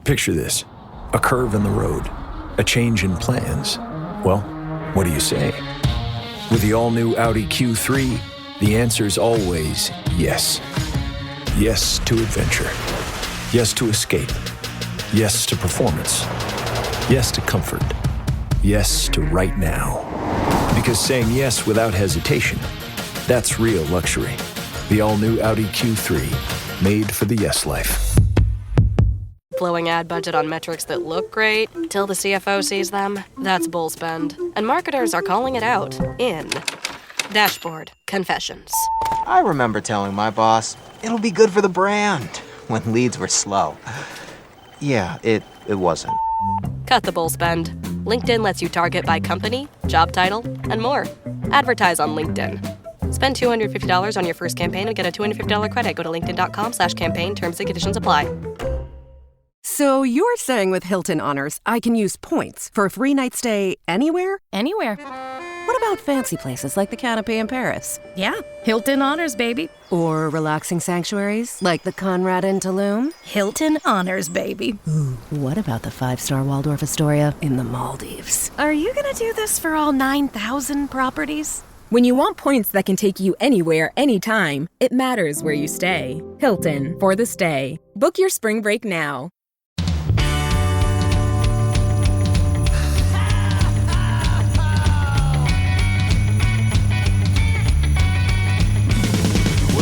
Picture this, a curve in the road, a change in plans. Well, what do you say? With the all-new Audi Q3, the answer's always yes. Yes to adventure. Yes to escape. Yes to performance. Yes to comfort. Yes to right now. Because saying yes without hesitation, that's real luxury. The all-new Audi Q3, made for the yes life. Blowing ad budget on metrics that look great till the CFO sees them, that's bull spend. And marketers are calling it out in Dashboard Confessions. I remember telling my boss, it'll be good for the brand, when leads were slow. Yeah, it wasn't. Cut the bull spend. LinkedIn lets you target by company, job title, and more. Advertise on LinkedIn. Spend $250 on your first campaign and get a $250 credit. Go to linkedin.com/campaign. Terms and conditions apply. So you're saying with Hilton Honors, I can use points for a free night stay anywhere? Anywhere. What about fancy places like the Canopy in Paris? Yeah, Hilton Honors, baby. Or relaxing sanctuaries like the Conrad in Tulum? Hilton Honors, baby. Ooh, what about the 5-star Waldorf Astoria in the Maldives? Are you gonna do this for all 9,000 properties? When you want points that can take you anywhere, anytime, it matters where you stay. Hilton, for the stay. Book your spring break now.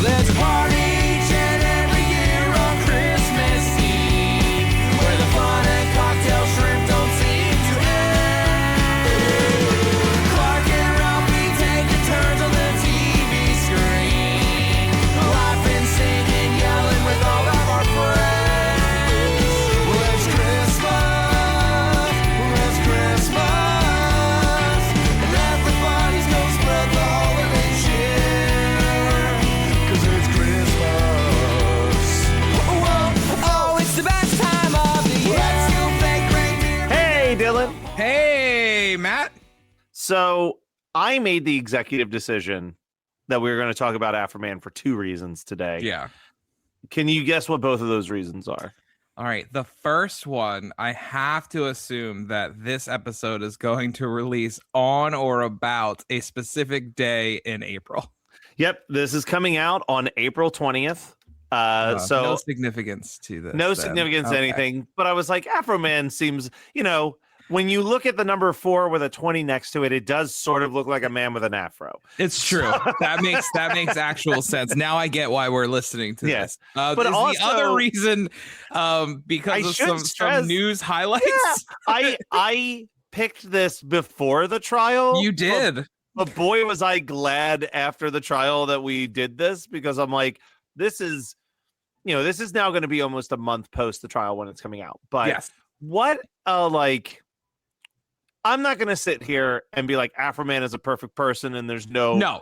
There's a party each and every year on Christmas Eve, where the fun and cocktail shrimp don't seem to end. Clark and Ralphie taking turns on the TV screen, laughing, singing, yelling with all of our friends. Well, it's Christmas, and everybody's gonna spread the holiday cheer. 'Cause it's Christmas. Oh, it's the best time of the year. Let's go fake reindeer. Hey, Dylan. Hey, Matt. So I made the executive decision that we were going to talk about Afroman for 2 reasons today. Yeah. Can you guess what both of those reasons are? All right. The first one, I have to assume that this episode is going to release on or about a specific day in April. Yep, this is coming out on April 20th. So no significance to this. no then. significance to Okay. anything. But I was like, Afroman seems, when you look at the number 4 with a 20 next to it, it does sort of look like a man with an afro. It's true. That makes actual sense. Now I get why we're listening to Yes. this. But is also, the other reason because of some news highlights. Yeah, I picked this before the trial. You did. But boy, was I glad after the trial that we did this, because I'm like, this is now going to be almost a month post the trial when it's coming out. But Yes. what, I'm not going to sit here and be like, Afroman is a perfect person and there's no. No.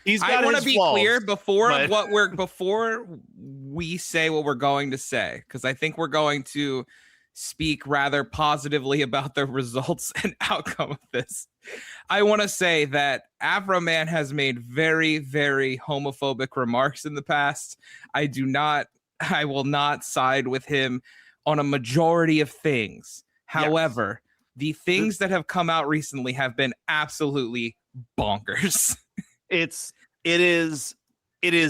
He's got I want to his be flaws, clear before but- before we say what we're going to say, because I think we're going to speak rather positively about the results and outcome of this. I want to say that Afroman has made very, very homophobic remarks in the past. I will not side with him on a majority of things. However, the things that have come out recently have been absolutely bonkers. It is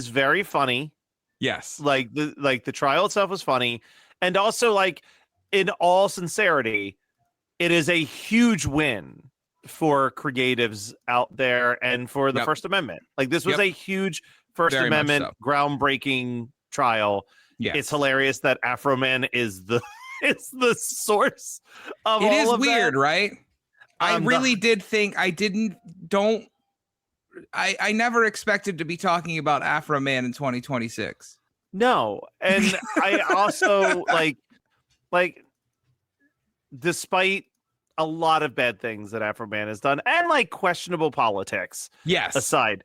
very funny. Yes. Like the trial itself was funny. And also, like, in all sincerity, it is a huge win for creatives out there and for the First Amendment. Like, this was a huge First Very Amendment much so. groundbreaking trial. Yes. It's hilarious that Afroman is the source of It all is of weird, that. right? I really did think I never expected to be talking about Afroman in 2026. No, and I also like despite a lot of bad things that Afroman has done and like questionable politics Yes. aside,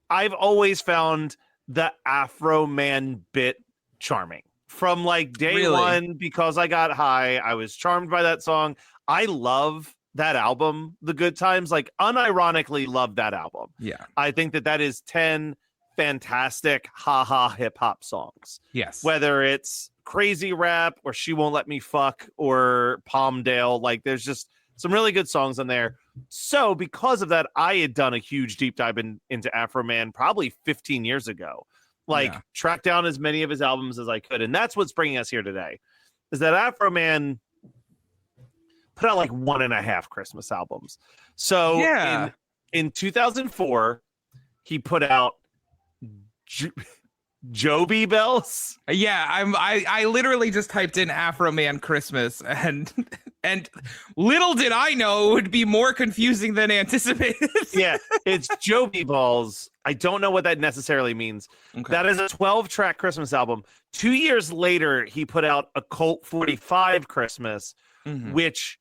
I've always found the Afroman bit charming from like day one, because I got high. I was charmed by that song. I love that album, The Good Times, like unironically love that album. Yeah. I think that is 10 fantastic haha hip hop songs. Yes. Whether it's Crazy Rap or She Won't Let Me Fuck or Palmdale, like there's just some really good songs on there. So because of that, I had done a huge deep dive into Afroman probably 15 years ago. Like tracked down as many of his albums as I could. And that's what's bringing us here today, is that Afroman put out like 1.5 Christmas albums. So in 2004, he put out Jobe Bells. I literally just typed in Afroman Christmas, and little did I know it would be more confusing than anticipated. Yeah, it's Jobe Bells. I don't know what that necessarily means. Okay. That is a 12-track Christmas album. 2 years later, he put out a Colt 45 Christmas, which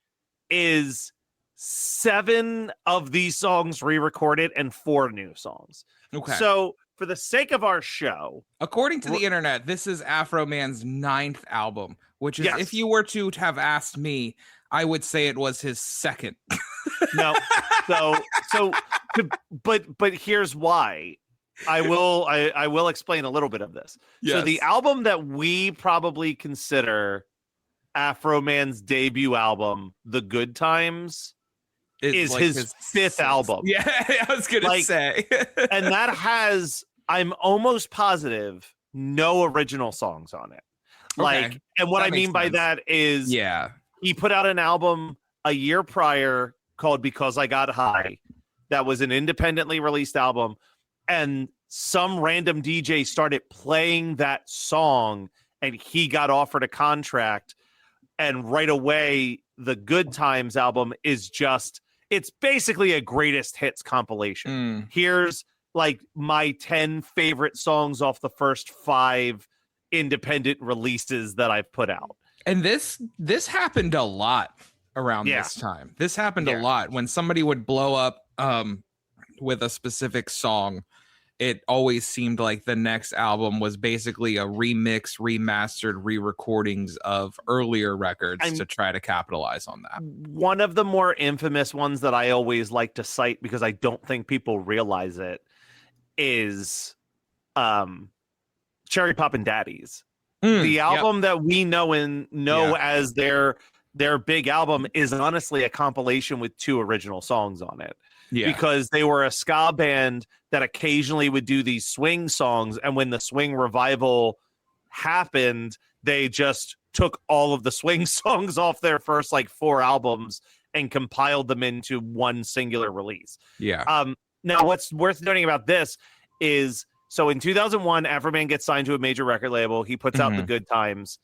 is 7 of these songs re-recorded and 4 new songs. Okay. So for the sake of our show, according to the internet, this is Afroman's 9th album, which is, if you were to have asked me, I would say it was his 2nd. No. But here's why. I will explain a little bit of this. Yes. So the album that we probably consider Afroman's debut album, The Good Times, is like his 5th album. Yeah, I was gonna say. And that has, I'm almost positive, no original songs on it. Like, and what I mean by that is, he put out an album a year prior called Because I Got High. That was an independently released album, and some random DJ started playing that song, and he got offered a contract. And right away, the Good Times album is just, it's basically a greatest hits compilation. Here's like my 10 favorite songs off the first 5 independent releases that I've put out. And this happened a lot around this time. This happened a lot when somebody would blow up with a specific song. It always seemed like the next album was basically a remix, remastered, re-recordings of earlier records to try to capitalize on that. One of the more infamous ones that I always like to cite, because I don't think people realize it, is Cherry Poppin' Daddies. The album that we know as their big album is honestly a compilation with 2 original songs on it. Because they were a ska band that occasionally would do these swing songs, and when the swing revival happened, they just took all of the swing songs off their first like 4 albums and compiled them into one singular release. Now what's worth noting about this is, so in 2001, Afroman gets signed to a major record label. He puts out The Good Times.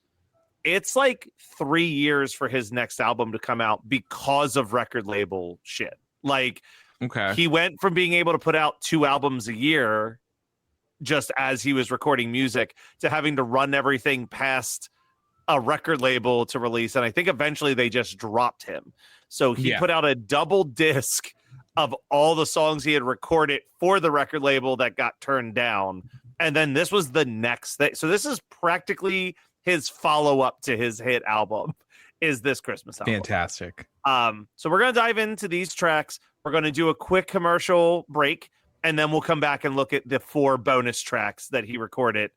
It's like 3 years for his next album to come out because of record label shit. Like, he went from being able to put out 2 albums a year just as he was recording music to having to run everything past a record label to release. And I think eventually they just dropped him. So he put out a double disc of all the songs he had recorded for the record label that got turned down. And then this was the next thing. So this is practically his follow-up to his hit album, is this Christmas album. Fantastic. So we're going to dive into these tracks. We're going to do a quick commercial break, and then we'll come back and look at the 4 bonus tracks that he recorded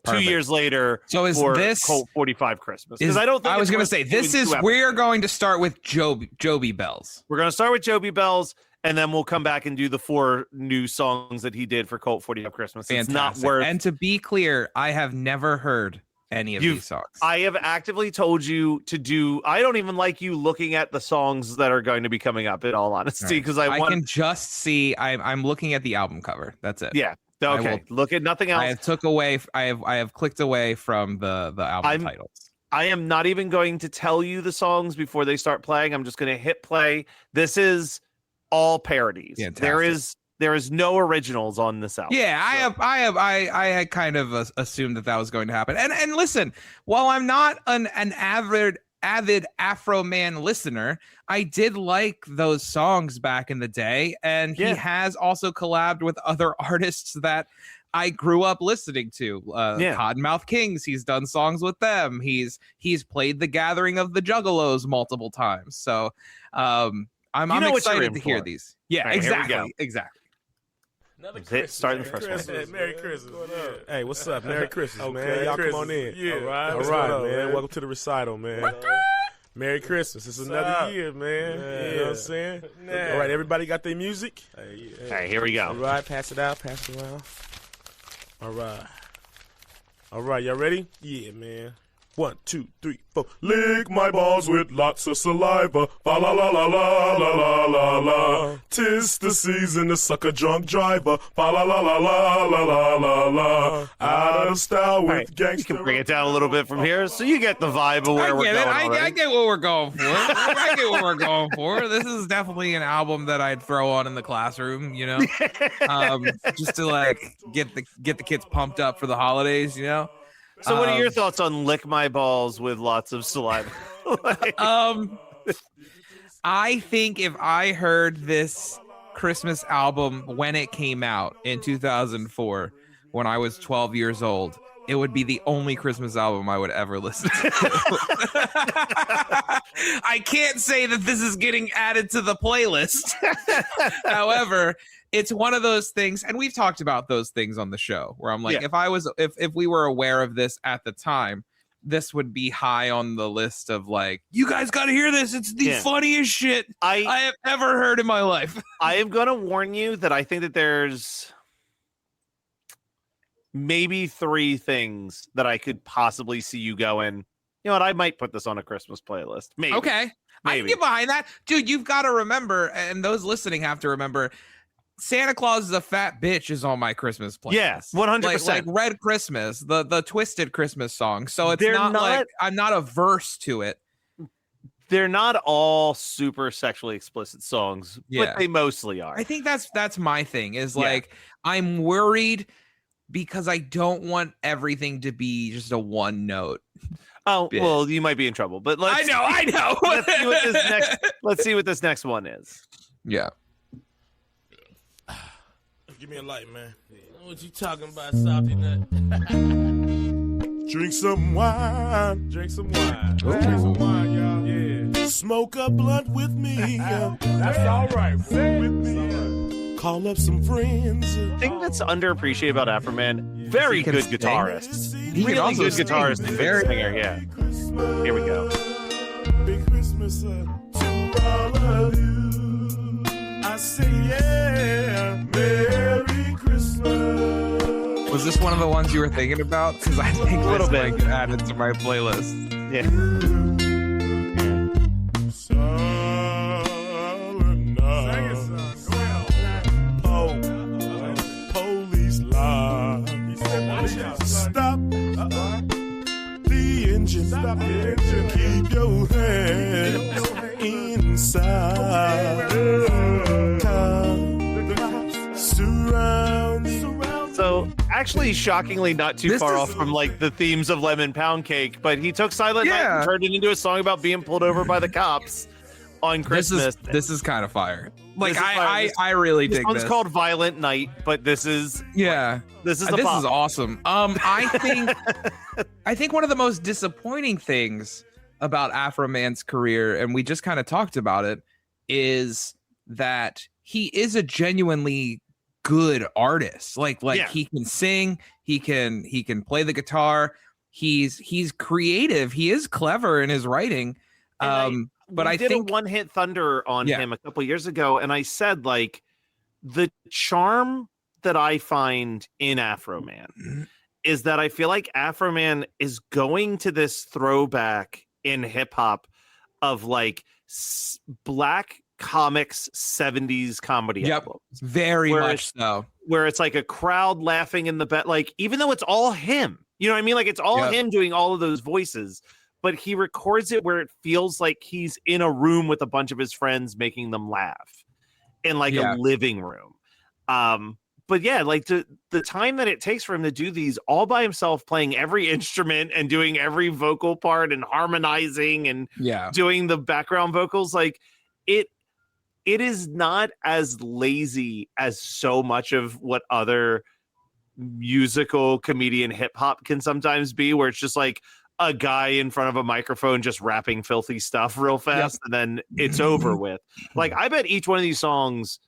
2 years later. So is this Colt 45 Christmas? Because I was going to say, this is, we're going to start with Jobe Bells. We're going to start with Jobe Bells, and then we'll come back and do the 4 new songs that he did for Colt 45 Christmas. Fantastic. It's not worth. And to be clear, I have never heard any of these songs. I have actively told you to do. I don't even like you looking at the songs that are going to be coming up, in all honesty, because I can just see. I'm looking at the album cover. That's it. Yeah. Okay. Look at nothing else. I have clicked away from the album titles. I am not even going to tell you the songs before they start playing. I'm just going to hit play. This is all parodies. Fantastic. There is no originals on this album. Yeah, I had kind of assumed that was going to happen. And listen, while I'm not an avid Afroman listener, I did like those songs back in the day, and he has also collabed with other artists that I grew up listening to. Cottonmouth Kings, he's done songs with them. He's played The Gathering of the Juggalos multiple times. So I'm excited to hear these. Yeah, right, exactly. Starting the first one. Merry Christmas. Hey, what's up? Merry Christmas, man. Y'all come on in. Yeah. All right, man. Welcome to the recital, man. Merry Christmas. It's another year, man. You know what I'm saying? All right, everybody got their music? All right, here we go. All right, pass it out, pass it around. All right. All right, y'all ready? Yeah, man. 1, 2, 3, 4. Lick my balls with lots of saliva. Fa la la la la la la la la. 'Tis the season to suck a drunk driver. Fa la la la la la la la la. Out of style with Right, gangster. you can bring it down a little bit from here, so you get the vibe of where we're going. I get what we're going for. I get what we're going for. This is definitely an album that I'd throw on in the classroom, you know, just to like get the kids pumped up for the holidays, you know. So, what are your thoughts on "Lick My Balls" with lots of saliva? I think if I heard this Christmas album when it came out in 2004, when I was 12 years old, it would be the only Christmas album I would ever listen to. I can't say that this is getting added to the playlist. However, it's one of those things, and we've talked about those things on the show, where I'm like, if we were aware of this at the time, this would be high on the list of like, you guys got to hear this. It's the funniest shit I have ever heard in my life. I am going to warn you that I think that there's maybe 3 things that I could possibly see you going, you know what, I might put this on a Christmas playlist. Maybe. Okay. I can get behind that. Dude, you've got to remember, and those listening have to remember, Santa Claus is a fat bitch is on my Christmas playlist. Yeah, 100%. Like Red Christmas, the Twisted Christmas song. So it's not like I'm not averse to it. They're not all super sexually explicit songs, but they mostly are. I think that's my thing is like, I'm worried because I don't want everything to be just a one note. Oh, well, you might be in trouble, but I know. Let's see what this next one is. Yeah. Give me a light, man. What you talking about, salty nut? Drink some wine. Drink some wine. Drink some wine, y'all. Yeah. Smoke a blunt with me. That's all right. With me. Call up some friends. The thing that's underappreciated about Afroman, very good guitarist. He really can also good sing. guitarist and Very good singer, yeah. Here we go. Big Christmas to all of you. I say, yeah, Merry Christmas. Was this one of the ones you were thinking about? Because I think A little this bit. might get added to my playlist. Yeah. Police line. Stop the engine. Stop the engine. Keep your head inside. So, actually, shockingly, not too far off from like the themes of Lemon Pound Cake, but he took Silent Night and turned it into a song about being pulled over by the cops on Christmas. This is kind of fire. Like I really dig this. This one's called Violent Night, but this is this is awesome. I think one of the most disappointing things about Afroman's career, and we just kind of talked about it, is that he is a genuinely good artist. Like he can sing, he can play the guitar, he's creative, he is clever in his writing. But I think a One Hit Thunder on him a couple years ago, and I said like the charm that I find in Afroman is that I feel like Afroman is going to this throwback in hip hop of like black comics 70s comedy albums. Very much so. Where it's like a crowd laughing in the back, like even though it's all him, you know what I mean? Like it's all him doing all of those voices, but he records it where it feels like he's in a room with a bunch of his friends making them laugh in like a living room. But yeah, like the time that it takes for him to do these all by himself, playing every instrument and doing every vocal part and harmonizing and doing the background vocals, like it is not as lazy as so much of what other musical comedian hip hop can sometimes be, where it's just like a guy in front of a microphone just rapping filthy stuff real fast and then it's over with. Like I bet each one of these songs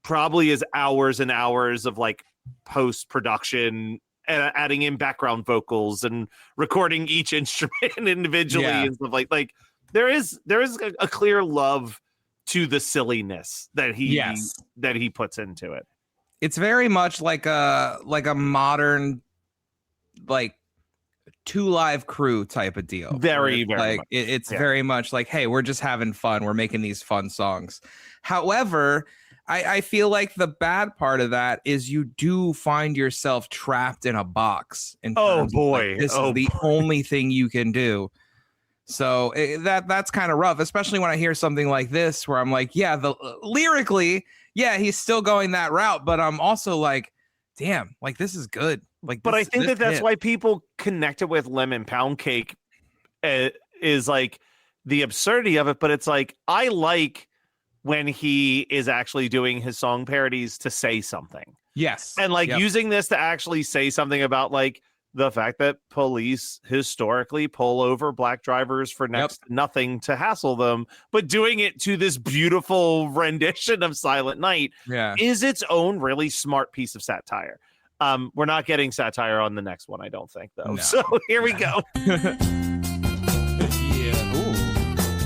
probably is hours and hours of like post-production and adding in background vocals and recording each instrument individually and stuff like there is a clear love to the silliness that he puts into it. It's very much like a modern like 2 Live Crew type of deal. Very like much. It's very much like, hey, we're just having fun. We're making these fun songs. However, I feel like the bad part of that is you do find yourself trapped in a box. This is the only thing you can do. So that's kind of rough, especially when I hear something like this, where I'm like, yeah, lyrically, yeah, he's still going that route, but I'm also like, damn, like this is good. Like, but I think that's why people connected with Lemon Pound Cake is like the absurdity of it. But it's like, I like when he is actually doing his song parodies to say something. Yes. And like using this to actually say something about like the fact that police historically pull over black drivers for next to nothing to hassle them, but doing it to this beautiful rendition of Silent Night is its own really smart piece of satire. We're not getting satire on the next one, I don't think, though. No. So here we go.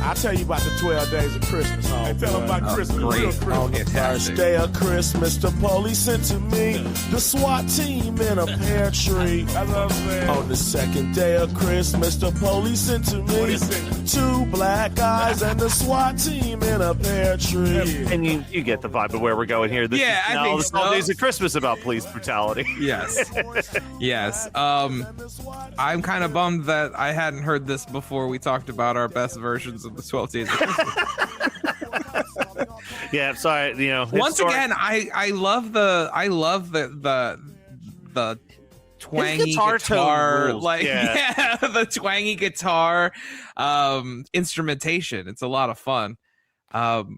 I'll tell you about the 12 days of Christmas, home. Tell them about Christmas. Great. On the first day of Christmas, the police sent to me the SWAT team in a pear tree. On the second day of Christmas, the police sent to me 2 black guys and the SWAT team in a pear tree. And you get the vibe of where we're going here. This I think the 12 days of Christmas about police brutality. Yes. Yes. I'm kind of bummed that I hadn't heard this before we talked about our best versions of the 12 days of Christmas. Yeah, sorry, once again, I love the twangy guitar like the twangy guitar instrumentation. It's a lot of fun. No,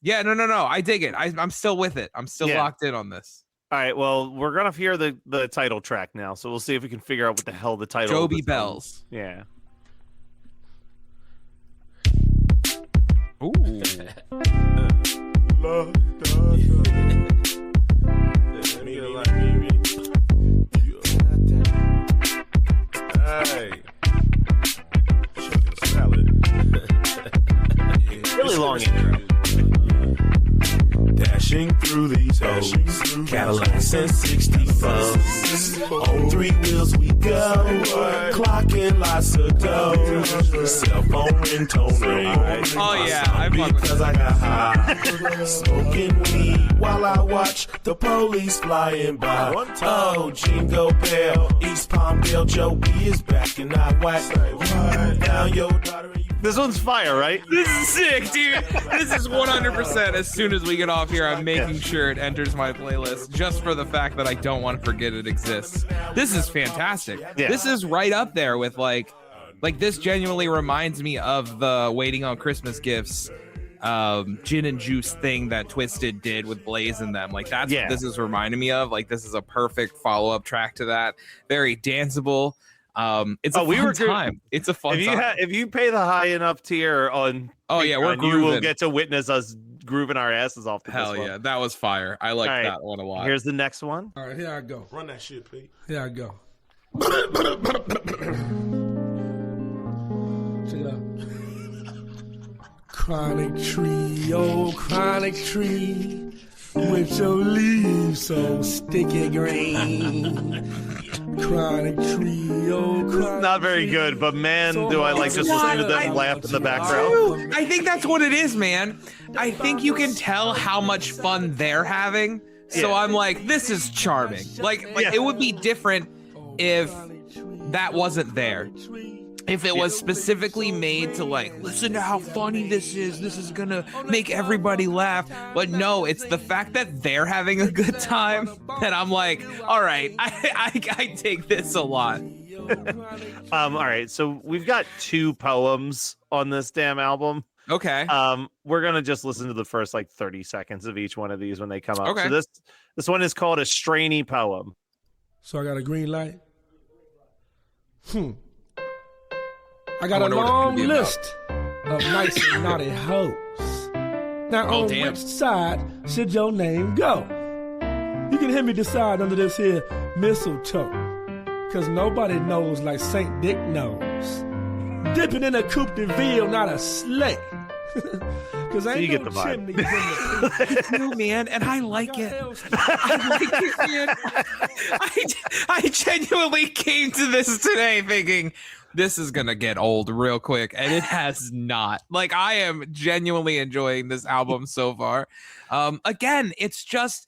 I dig it. I'm still with it. I'm still locked in on this. All right, well, we're gonna hear the title track now, so we'll see if we can figure out what the hell the title Jobe Bells. Yeah. Ooh. Hey. Chicken salad. Really long intro. Dashing through these hoes, Cadillacs and 64s. On 3 wheels we go, clocking lots of dough. Cell phone ringtone ring. Oh yeah, because I got high. Smoking weed while I watch the police flying by. Oh, Jingle Bell, East Palmdale, Joby is back and I whack down your daughter. This one's fire, right? This is sick, dude. This is 100%. As soon as we get off here, I'm making sure it enters my playlist just for the fact that I don't want to forget it exists. This is fantastic. Yeah. This is right up there with like this genuinely reminds me of the Waiting on Christmas Gifts gin and juice thing that Twisted did with Blaze and them. Like that's what this is reminding me of. Like this is a perfect follow-up track to that. Very danceable. It's a fun time. It's a fun time. If you pay the high enough tier on we're grooving. You will get to witness us grooving our asses off. Hell yeah, that was fire. I like that one a lot. Here's the next one. All right, here I go. Run that shit, Pete. Here I go. Check it out. Chronic tree, oh chronic tree, with your leaves so sticky green. Chronic tree, oh chronic not very good, but man, do I like just listening to them laugh in the background. I think that's what it is, man. I think you can tell how much fun they're having. So I'm like, this is charming. Like it would be different if that wasn't there. If it was specifically made to like, listen to how funny this is gonna make everybody laugh. But no, it's the fact that they're having a good time that I'm like, all right, I take this a lot. All right, so we've got 2 poems on this damn album. Okay. We're gonna just listen to the first like 30 seconds of each one of these when they come up. Okay. So this one is called A Strainy Poem. So I got a green light. I got a long list of nice and naughty hoes. Now on which side should your name go? You can hear me decide under this here mistletoe. Cause nobody knows like St. Dick knows. Dipping in a coupe de ville, not a sleigh. Cause ain't you no get the vibe. chimneys in the No, man, and I like it. I like it, man. I genuinely came to this today thinking this is gonna get old real quick, and it has not. Like, I am genuinely enjoying this album so far. Again, it's just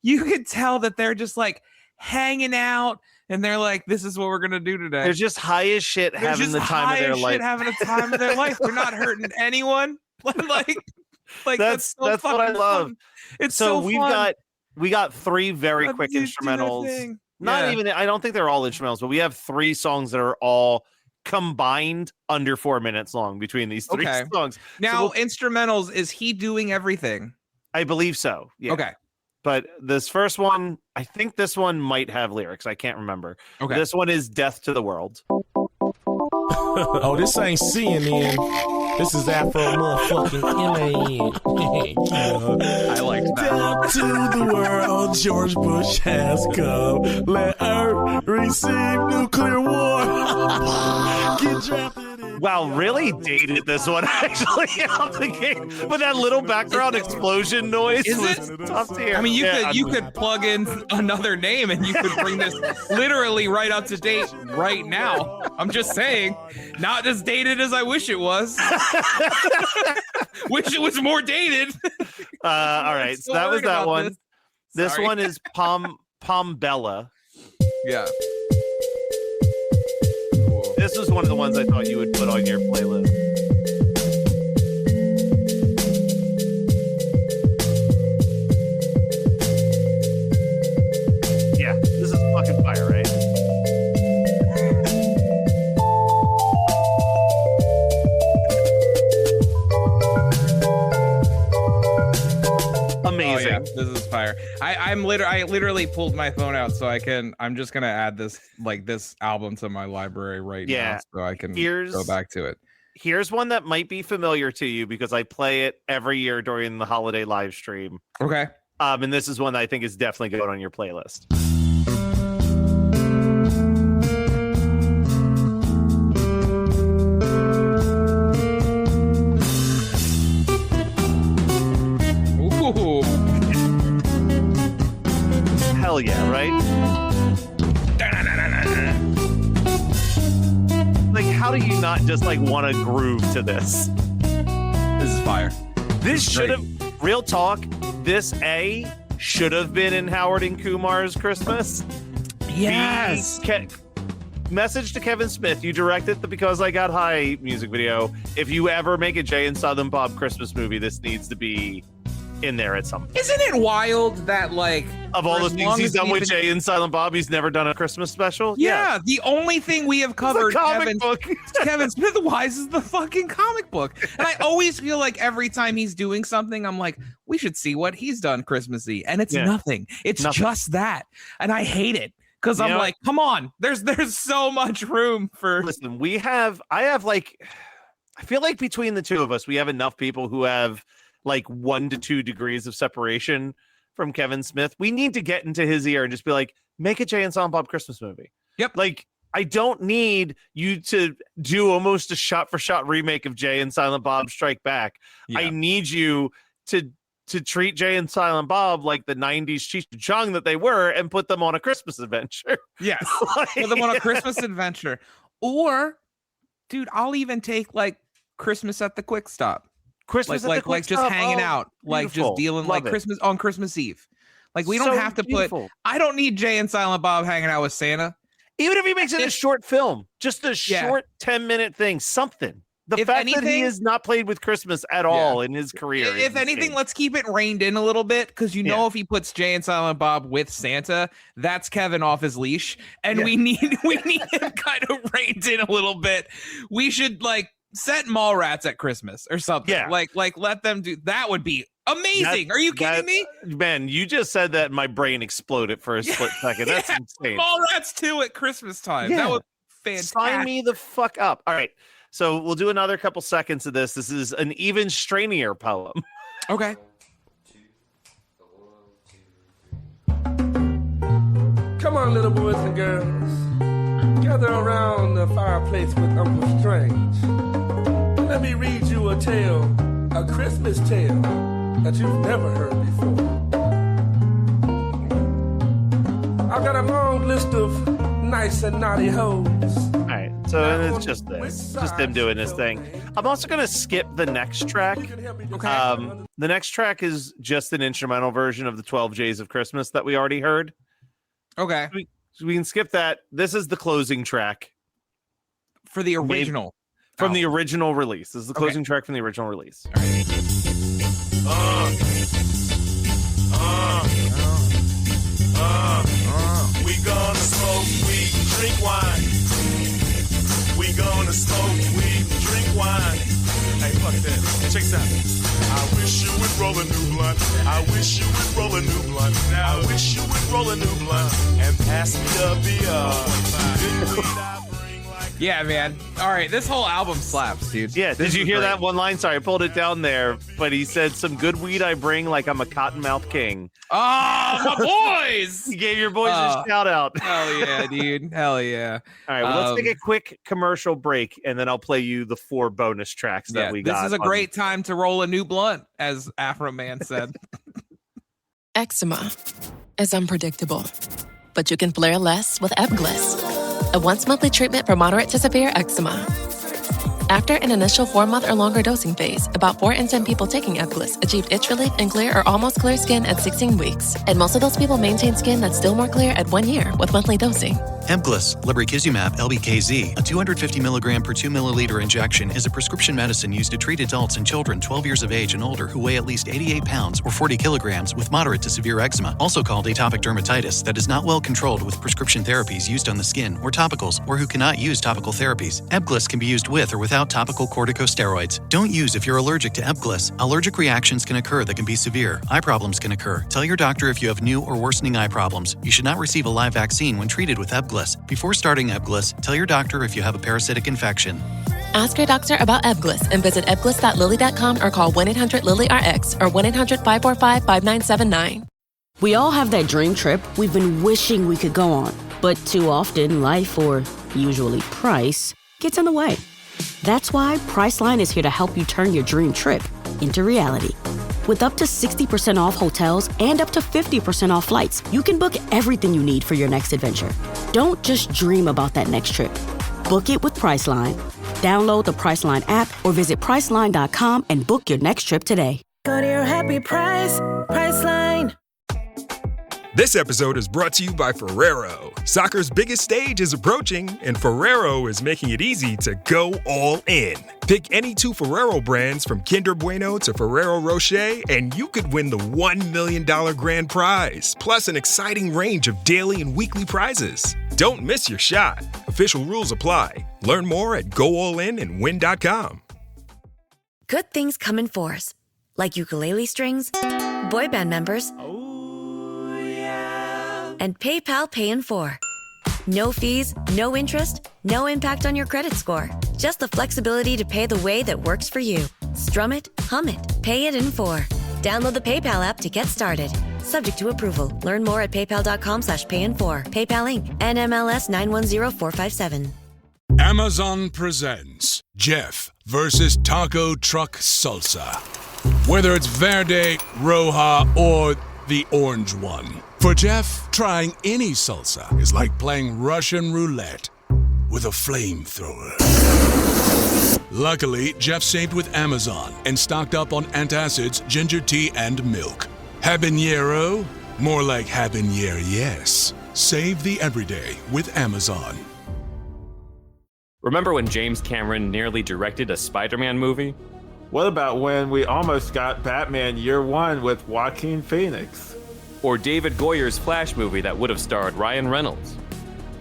you can tell that they're just like hanging out, and they're like, "This is what we're gonna do today." They're just high as shit, They're having just the time high of their as life. shit, having a time of their life. They're not hurting anyone. like That's so what I fucking love. fun. It's So so we've fun. got 3 very Let quick me do their instrumentals. thing. Not Yeah. even, I don't think they're all instrumentals, but we have 3 songs that are all combined under 4 minutes long between these 3 Okay. songs. Now, So instrumentals, is he doing everything? I believe so. Yeah. Okay. But this first one, I think this one might have lyrics. I can't remember. Okay. This one is Death to the World. Oh, this ain't CNN. This is Afro motherfucking MAN. I liked that. Down to the world, George Bush has come. Let Earth receive nuclear war. Get drafted in. Wow, really dated this one actually out the gate. But that little background explosion noise Is was tough to hear. I mean, Yeah, you could plug in another name and you could bring this literally right up to date right now. I'm just saying, not as dated as I wish it was. Wish it was more dated. All right, so that was that one. This Sorry. one is Pombella. Yeah. This was one of the ones I thought you would put on your playlist. Yeah, this is fucking fire, right? Amazing. Oh, yeah, this is fire. I literally pulled my phone out so I'm just gonna add this album to my library right now so I can go back to it. Here's one that might be familiar to you because I play it every year during the holiday live stream. Okay. And this is one that I think is definitely going on your playlist. Ooh. Hell yeah, right? Like, how do you not just like want to groove to this? This is fire. This should have, real talk, this should have been in Howard and Kumar's Christmas. Yes. Message to Kevin Smith, you directed the Because I Got High music video. If you ever make a Jay and Silent Bob Christmas movie, this needs to be in there at some point. Isn't it wild that, like, of all for the as things long he's as done with we've Jay and Silent Bob, he's never done a Christmas special? Yeah, the only thing we have covered, comic book. Kevin Smith Wise, is the fucking comic book. And I always feel like every time he's doing something, I'm like, we should see what he's done Christmassy. And it's nothing. It's just that. And I hate it. Because I'm like, come on, there's so much room for. Listen, I feel like between the two of us, we have enough people who have like 1 to 2 degrees of separation from Kevin Smith. We need to get into his ear and just be like, make a Jay and Silent Bob Christmas movie. Yep. Like, I don't need you to do almost a shot-for-shot remake of Jay and Silent Bob Strike Back. Yeah. I need you to treat Jay and Silent Bob like the 90s Cheech and Chong that they were and put them on a Christmas adventure. Yes. Put them on a Christmas adventure. Or, dude, I'll even take like Christmas at the Quick Stop. Christmas like just hanging out, like just dealing like Christmas on Christmas Eve. Like we don't have to put. I don't need Jay and Silent Bob hanging out with Santa. Even if he makes it a short film, just a short 10-minute thing, something. The If fact that he anything- has not played with Christmas at all in his career. is If anything, insane. let's keep it reined in a little bit because if he puts Jay and Silent Bob with Santa, that's Kevin off his leash, and we need him kind of reined in a little bit. We should like set Mallrats at Christmas or something. Yeah. Like let them do that. Would be amazing. Are you kidding me? Man, you just said that and my brain exploded for a split second. That's insane. Mallrats 2 at Christmas time. Yeah. That would be fantastic. Sign me the fuck up. All right. So we'll do another couple seconds of this. This is an even strainier poem. Okay. Come on, little boys and girls. Gather around the fireplace with Uncle Strange. Let me read you a tale, a Christmas tale that you've never heard before. I've got a long list of nice and naughty hoes. All right, so it's just this, just him doing his thing. I'm also gonna skip the next track. Okay. The next track is just an instrumental version of the 12 Days of Christmas that we already heard. Okay. So we can skip that. This is the closing track For the original. from the original release. This is the closing track from the original release. We gonna smoke weed and drink wine. We gonna smoke weed and drink wine. Hey, fuck that. Check this out. I wish you would roll a new blunt. I wish you would roll a new blunt. I wish you would roll a new blunt and pass me the beer. Yeah, man. All right, this whole album slaps, dude. Yeah, This did you is hear great. that one line? Sorry, I pulled it down there, but he said, "Some good weed I bring, like I'm a cottonmouth king." Oh, my boys! You gave your boys a shout out. Hell yeah, dude. Hell yeah. All right, well, let's take a quick commercial break, and then I'll play you the 4 bonus tracks that we got. This is a great time to roll a new blunt, as Afroman said. Eczema is unpredictable, but you can flare less with Ebglyss, a once-monthly treatment for moderate to severe eczema. After an initial 4-month or longer dosing phase, about 4 in 10 people taking Ebglyss achieved itch relief and clear or almost clear skin at 16 weeks. And most of those people maintain skin that's still more clear at 1 year with monthly dosing. Ebglyss, lebrikizumab LBKZ, a 250 milligram per 2 milliliter injection, is a prescription medicine used to treat adults and children 12 years of age and older who weigh at least 88 pounds or 40 kilograms with moderate to severe eczema, also called atopic dermatitis, that is not well controlled with prescription therapies used on the skin or topicals, or who cannot use topical therapies. Ebglyss can be used with or without topical corticosteroids. Don't use if you're allergic to Ebglyss. Allergic reactions can occur that can be severe. Eye problems can occur. Tell your doctor if you have new or worsening eye problems. You should not receive a live vaccine when treated with Ebglyss. Before starting Ebglyss, tell your doctor if you have a parasitic infection. Ask your doctor about Ebglyss and visit ebglyss.lilly.com or call 1-800-LILY-RX or 1-800-545-5979. We all have that dream trip we've been wishing we could go on, but too often life, or usually price, gets in the way. That's why Priceline is here to help you turn your dream trip into reality. With up to 60% off hotels and up to 50% off flights, you can book everything you need for your next adventure. Don't just dream about that next trip. Book it with Priceline. Download the Priceline app or visit Priceline.com and book your next trip today. Go to your happy price, Priceline. This episode is brought to you by Ferrero. Soccer's biggest stage is approaching, and Ferrero is making it easy to go all in. Pick any 2 Ferrero brands from Kinder Bueno to Ferrero Rocher, and you could win the $1 million grand prize, plus an exciting range of daily and weekly prizes. Don't miss your shot. Official rules apply. Learn more at goallinandwin.com. Good things come in 4s, like ukulele strings, boy band members, and PayPal Pay in 4. No fees, no interest, no impact on your credit score. Just the flexibility to pay the way that works for you. Strum it, hum it, pay it in 4. Download the PayPal app to get started. Subject to approval. Learn more at paypal.com/payin4. PayPal Inc. NMLS 910457. Amazon presents Jeff versus Taco Truck Salsa. Whether it's Verde, Roja, or the orange one. For Jeff, trying any salsa is like playing Russian roulette with a flamethrower. Luckily, Jeff saved with Amazon and stocked up on antacids, ginger tea, and milk. Habanero? More like habanero, yes. Save the everyday with Amazon. Remember when James Cameron nearly directed a Spider-Man movie? What about when we almost got Batman Year One with Joaquin Phoenix? Or David Goyer's Flash movie that would have starred Ryan Reynolds?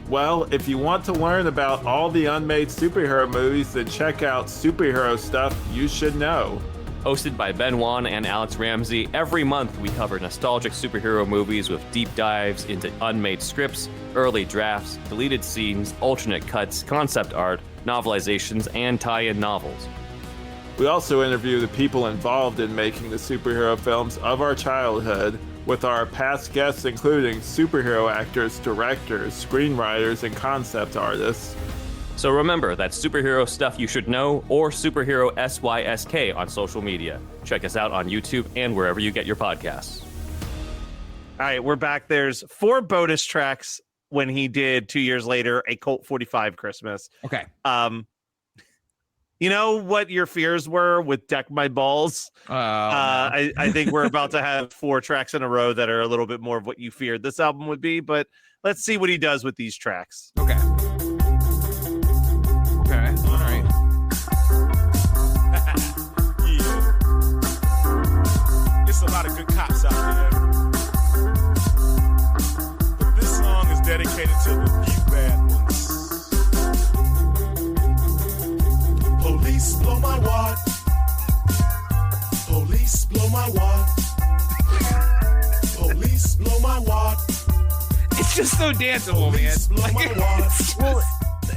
Well, if you want to learn about all the unmade superhero movies, then check out Superhero Stuff You Should Know. Hosted by Ben Wan and Alex Ramsey, every month we cover nostalgic superhero movies with deep dives into unmade scripts, early drafts, deleted scenes, alternate cuts, concept art, novelizations, and tie-in novels. We also interview the people involved in making the superhero films of our childhood, with our past guests including superhero actors, directors, screenwriters, and concept artists. So remember, that's Superhero Stuff You Should Know or Superhero SYSK on social media. Check us out on YouTube and wherever you get your podcasts. All right, we're back. There's 4 bonus tracks when he did 2 years later a Colt 45 Christmas. Okay. You know what your fears were with Deck My Balls? I think we're about to have 4 tracks in a row that are a little bit more of what you feared this album would be, but let's see what he does with these tracks. Okay. Okay. All right. Yeah. It's a lot of good cops out there. But this song is dedicated to the few bad ones. Police blow my wad. Police blow my wad. Police blow my wad. It's just so danceable, man. Well,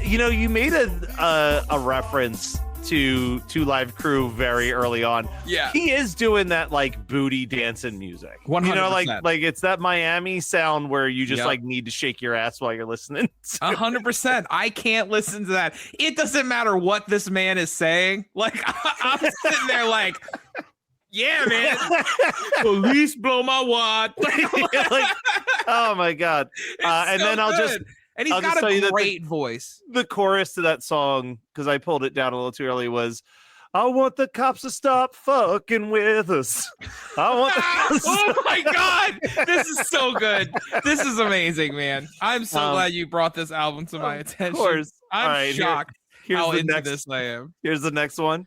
you know, you made a reference to Live Crew very early on. Yeah, he is doing that like booty dancing music. 100%. You know, like it's that Miami sound where you just like need to shake your ass while you're listening. 100%. I can't listen to that. It doesn't matter what this man is saying. Like I'm sitting there like, yeah, man. Police blow my wad. Oh my god! And so then I'll good. And he's got a great voice. The chorus to that song, because I pulled it down a little too early, was, "I want the cops to stop fucking with us. I want the cops Oh my god, this is so good. This is amazing, man. I'm so glad you brought this album to my attention. Of course. I'm All right, shocked here's how the into next, this I am. Here's the next one.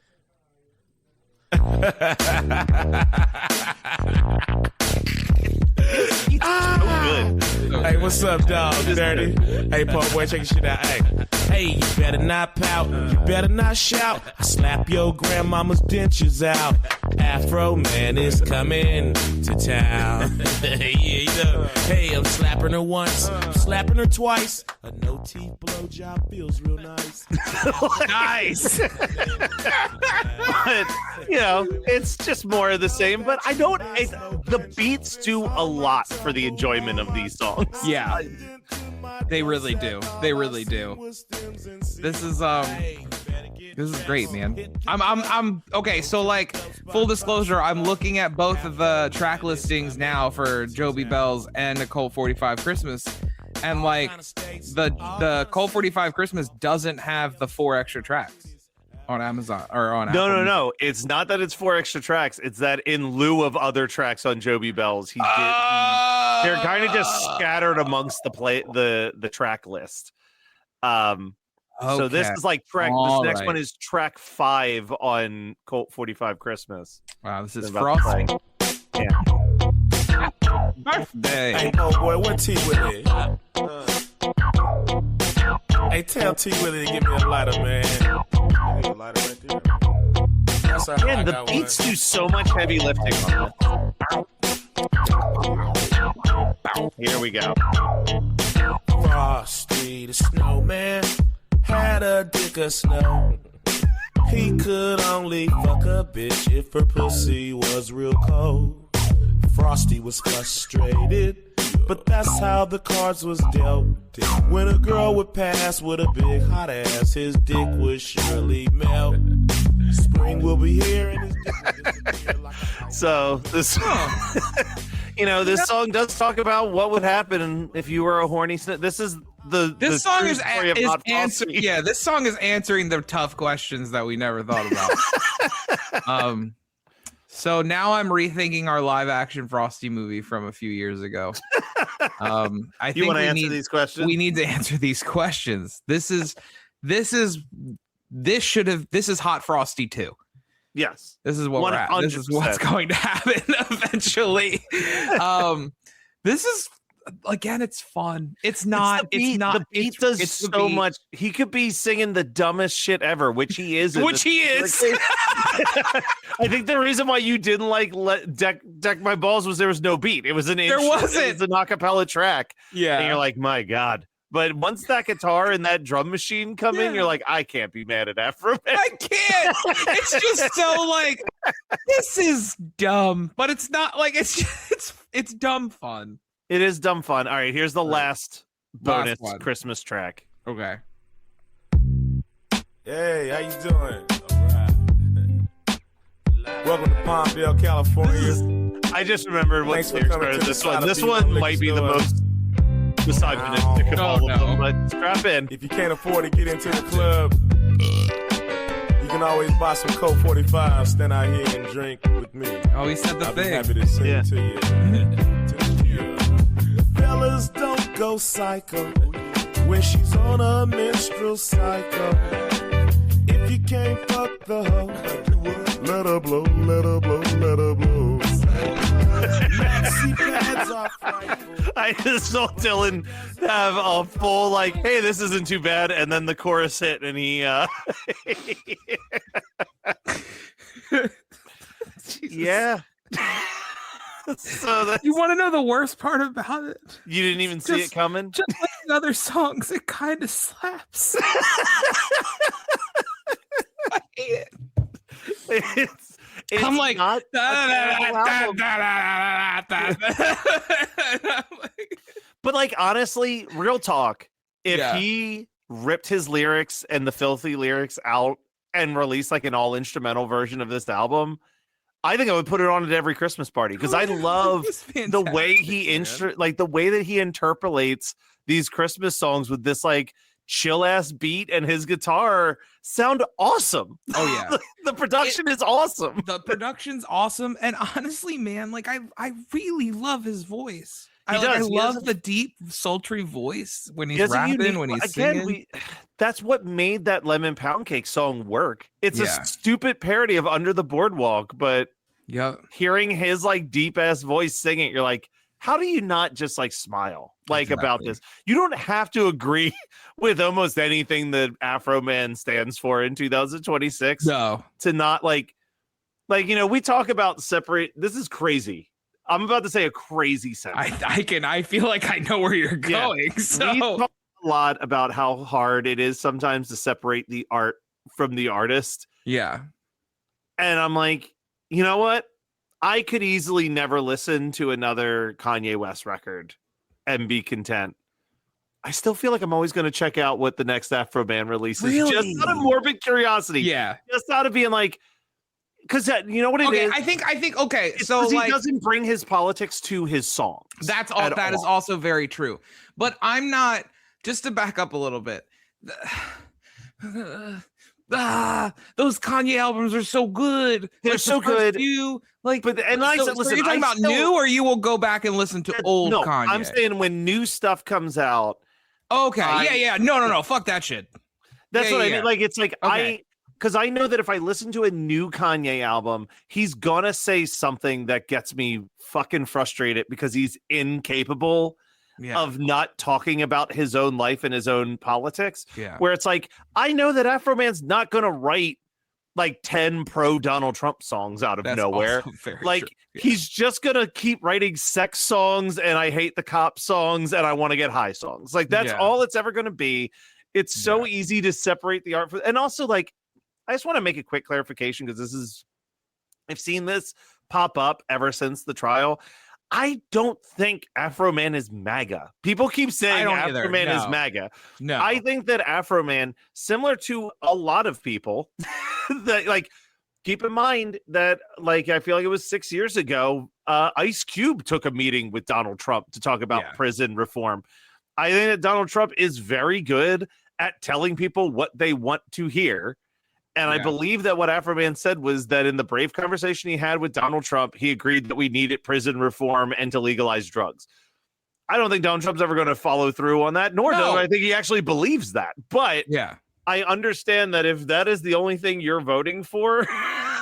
He's so good. Hey, what's up, dog? Dirty. Hey, Paul boy, check your shit out. Hey, you better not pout. You better not shout. I slap your grandmama's dentures out. Afroman is coming to town. Yeah, you know. Hey, I'm slapping her once. I'm slapping her twice. A no teeth blowjob feels real nice. Nice. But, you know, it's just more of the same. But I don't. The beats do a lot for the enjoyment of these songs. Yeah, they really do. They really do. This is great, man. I'm okay. So like, full disclosure, I'm looking at both of the track listings now for Jobe Bells and the Colt 45 Christmas, and like the Colt 45 Christmas doesn't have the 4 extra tracks on Amazon or on Apple Music. No. It's not that it's 4 extra tracks. It's that in lieu of other tracks on Jobe Bells, he did. They're kind of just scattered amongst the track list. So this is like track. All this next right. one is track 5 on Colt 45 Christmas. Wow, this is About to frosty. play. Yeah. Birthday. Hey, oh boy, what T Willie? Hey, tell T Willie to give me a lighter, man. A lighter right there. That's all right, Man, I the got beats one. do so much heavy lifting on this. Here we go. Frosty the snowman had a dick of snow. He could only fuck a bitch if her pussy was real cold. Frosty was frustrated, but that's how the cards was dealt. When a girl would pass with a big hot ass, his dick would surely melt. Spring will be here and his dick will disappear like a So this, you know, this song does talk about what would happen if you were a horny snake. This is the Song true is story of Hot answering. Frosty. Yeah, this song is answering the tough questions that we never thought about. So now I'm rethinking our live action Frosty movie from a few years ago. I think You want to answer these questions? We need to answer these questions. This is Hot Frosty 2. Yes. This is what we're at. This is what's 100%. going to happen eventually. This is, again, it's fun. It's not. The beat does so much. He could be singing the dumbest shit ever, which he is. Which he is. I think the reason why you didn't like Deck My Balls was there was no beat. It was an There wasn't. It was an acapella track. Yeah. And you're like, my God. But once that guitar and that drum machine come in, you're like, I can't be mad at Afroman. I can't. It's just so like, this is dumb, but it's not like it's It's dumb fun. It is dumb fun. All right, here's the last bonus one. Christmas track. Okay. Hey, how you doing? All right. Welcome to Palmdale, California. I just remembered what Thanks for Sears coming started to this the one. Side of This People one Liquor might be the Store. most misogynistic of all of them, but strap in. If you can't afford to get into the club, you can always buy some Coke 45, stand out here and drink with me. Oh, he said the I'll thing. be happy to sing it to you. Fellas don't go psycho when she's on a menstrual cycle. If you can't fuck the hoe, let her blow, let her blow, let her blow. I just saw Dylan have a full like, hey, this isn't too bad, and then the chorus hit, and he yeah. So You want to know the worst part about it? You didn't even see it coming? Just like in other songs, it kind of slaps. I hate it. It's I'm like, not but like honestly, real talk, if he ripped his lyrics and the filthy lyrics out and released like an all instrumental version of this album, I think I would put it on at every Christmas party because I love the way he the way that he interpolates these Christmas songs with this like chill ass beat, and his guitar sound awesome. Oh yeah. The production is awesome. The production's awesome, and honestly, man, like I really love his voice. I love the deep, sultry voice when he's rapping, when he's singing. That's what made that Lemon Pound Cake song work. It's a stupid parody of Under the Boardwalk, but hearing his like deep ass voice singing, you're like, how do you not just like smile like about this? You don't have to agree with almost anything that Afroman stands for in 2026. No, to not like we talk about separate. This is crazy. I'm about to say a crazy sentence. I feel like I know where you're going. So we talk a lot about how hard it is sometimes to separate the art from the artist. Yeah. And I'm like, you know what? I could easily never listen to another Kanye West record and be content. I still feel like I'm always going to check out what the next Afroman releases. Really? Just out of morbid curiosity. Yeah. Just out of being like, because you know what it is? I think okay. So he doesn't bring his politics to his songs. That's all. That is also very true. But I'm not. Just to back up a little bit. Those Kanye albums are so good. They're so good. So you're talking about new, or you will go back and listen to old Kanye? I'm saying when new stuff comes out. Okay. Yeah. No. Fuck that shit. That's what I mean. Like it's like because I know that if I listen to a new Kanye album, he's gonna say something that gets me fucking frustrated because he's incapable of not talking about his own life and his own politics. Yeah. Where it's like, I know that Afroman's not gonna write like 10 pro Donald Trump songs out of nowhere. Like he's just gonna keep writing sex songs and I hate the cop songs and I want to get high songs. Like that's all it's ever gonna be. It's so easy to separate the art and also like I just want to make a quick clarification because I've seen this pop up ever since the trial. I don't think Afroman is MAGA. People keep saying Afroman is MAGA. No, I think that Afroman, similar to a lot of people, that like keep in mind that like I feel like it was 6 years ago, Ice Cube took a meeting with Donald Trump to talk about prison reform. I think that Donald Trump is very good at telling people what they want to hear. And I believe that what Afroman said was that in the brave conversation he had with Donald Trump, he agreed that we needed prison reform and to legalize drugs. I don't think Donald Trump's ever going to follow through on that, nor do I think he actually believes that. But I understand that if that is the only thing you're voting for,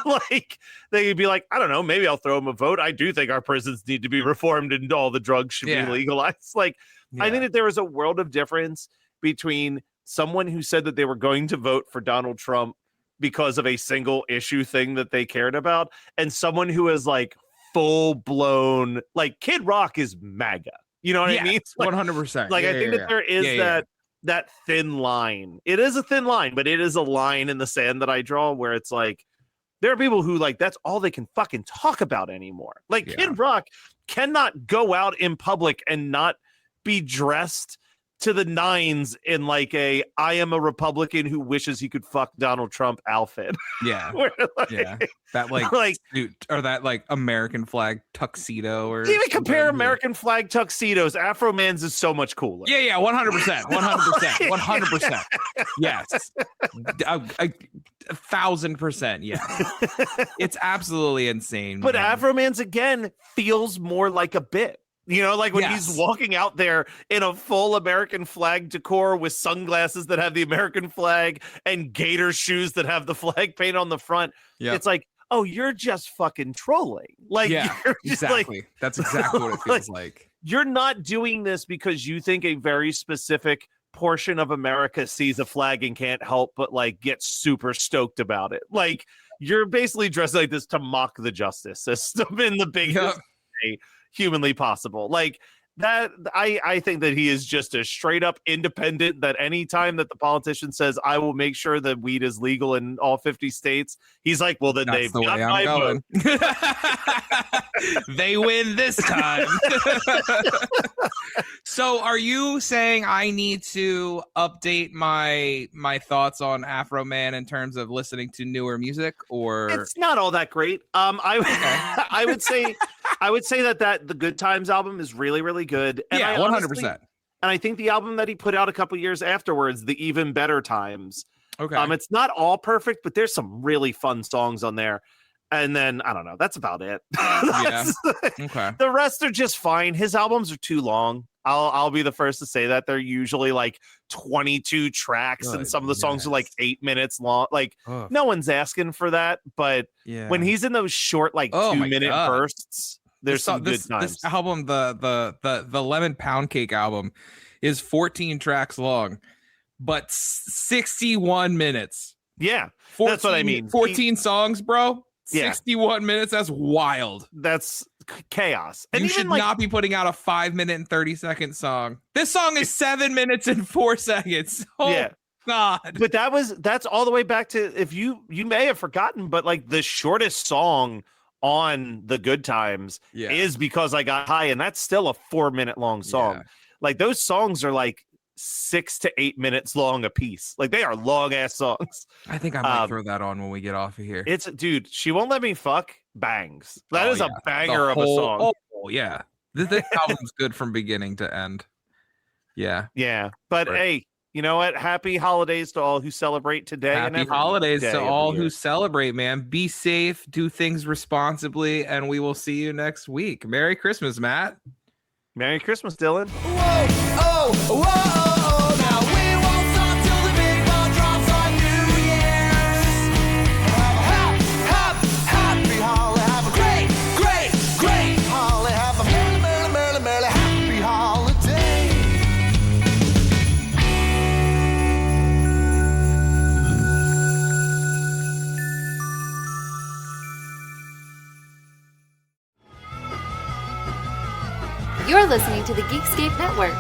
like they could be like, I don't know, maybe I'll throw him a vote. I do think our prisons need to be reformed and all the drugs should be legalized. Like, I think that there is a world of difference between someone who said that they were going to vote for Donald Trump because of a single issue thing that they cared about, and someone who is like full blown, like Kid Rock is MAGA. You know what I mean? 100%. Like I think that there is that thin line. It is a thin line, but it is a line in the sand that I draw where it's like there are people who like that's all they can fucking talk about anymore. Like Kid Rock cannot go out in public and not be dressed to the nines in like a I am a Republican who wishes he could fuck Donald Trump outfit. Yeah. Where, like, yeah. That like suit or that like American flag tuxedo or even compare American flag tuxedos. Afroman's is so much cooler. Yeah, 100%. 100%. Yes. 1,000%. Yes. It's absolutely insane. But man. Afroman's again feels more like a bit. You know, like when he's walking out there in a full American flag decor with sunglasses that have the American flag and gator shoes that have the flag paint on the front. Yep. It's like, oh, you're just fucking trolling. Like, yeah, exactly. Like, that's exactly what it feels like. You're not doing this because you think a very specific portion of America sees a flag and can't help but like get super stoked about it. Like, you're basically dressed like this to mock the justice system in the biggest way humanly possible. Like that, I think that he is just a straight up independent, that any time that the politician says I will make sure that weed is legal in all 50 states, he's like, well, then they've got my vote. They win this time. So are you saying I need to update my thoughts on Afroman in terms of listening to newer music, or it's not all that great? I would say that the Good Times album is really, really good. And yeah, 100%. And I think the album that he put out a couple years afterwards, The Even Better Times. Okay. It's not all perfect, but there's some really fun songs on there. And then I don't know. That's about it. Yeah. Okay. The rest are just fine. His albums are too long. I'll be the first to say that. They're usually like 22 tracks, and some of the songs are like 8 minutes long. Like no one's asking for that, but when he's in those short like 2-minute bursts, there's some good times. This album, the Lemon Pound Cake album, is 14 tracks long, but 61 minutes. Yeah, 14, that's what I mean. 14 songs, bro. Yeah. 61 minutes. That's wild. That's chaos. And you should not be putting out a 5-minute and 30-second song. This song is 7 minutes and 4 seconds. Oh yeah. God. But that's all the way back to, if you may have forgotten, but like the shortest song on the Good Times is Because I Got High, and that's still a 4-minute long song. Like those songs are like 6 to 8 minutes long a piece. Like they are long ass songs. I think I might throw that on when we get off of here. It's dude, She Won't Let Me Fuck bangs. That is a banger of a song. Oh yeah. This album's good from beginning to end. Yeah. Yeah. But hey, you know what? Happy holidays to all who celebrate today. Happy holidays to all who celebrate, man. Be safe, do things responsibly, and we will see you next week. Merry Christmas, Matt. Merry Christmas, Dylan. Whoa. Now we won't stop till the big ball drops on New Year's. Have a happy holiday. Have a great holiday. Have a merry happy holiday. You're listening to the Geekscape Network.